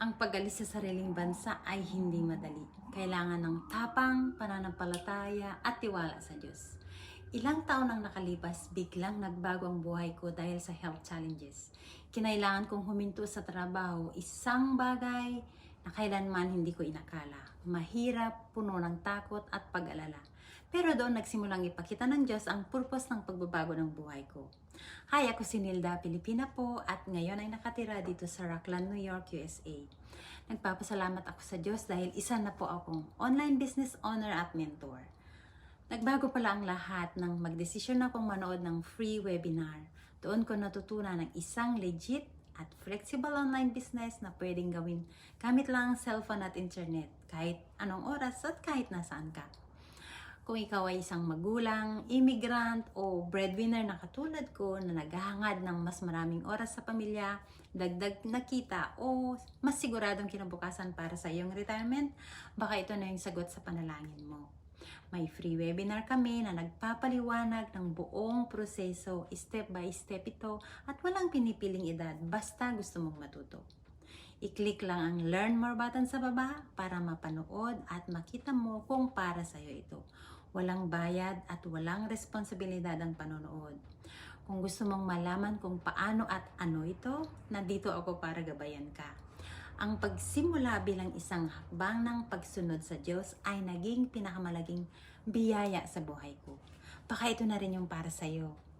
Ang pag-alis sa sariling bansa ay hindi madali. Kailangan ng tapang, pananampalataya at tiwala sa Diyos. Ilang taon nang nakalipas, biglang nagbago ang buhay ko dahil sa health challenges. Kinailangan kong huminto sa trabaho, isang bagay na kailanman hindi ko inakala. Mahirap, puno ng takot at pag-alala. Pero doon nagsimulang ipakita ng Diyos ang purpose ng pagbabago ng buhay ko. Hi, ako si Nilda Pilipina po at ngayon ay nakatira dito sa Rockland, New York, USA. Nagpapasalamat ako sa Diyos dahil isa na po akong online business owner at mentor. Nagbago pala ang lahat nang magdesisyon akong manood ng free webinar. Doon ko natutunan ng isang legit at flexible online business na pwedeng gawin gamit lang ang cellphone at internet kahit anong oras at kahit nasaan ka. Kung ikaw ay isang magulang, immigrant o breadwinner na katulad ko na naghahangad ng mas maraming oras sa pamilya, dagdag na kita o mas siguradong kinabukasan para sa iyong retirement, baka ito na yung sagot sa panalangin mo. May free webinar kami na nagpapaliwanag ng buong proseso, step by step ito at walang pinipiling edad basta gusto mong matuto. I-click lang ang Learn More button sa baba para mapanood at makita mo kung para sa'yo ito. Walang bayad at walang responsibilidad ang panonood. Kung gusto mong malaman kung paano at ano ito, nandito ako para gabayan ka. Ang pagsimula bilang isang hakbang ng pagsunod sa Diyos ay naging pinakamalaging biyaya sa buhay ko. Baka ito na rin yung para sa'yo.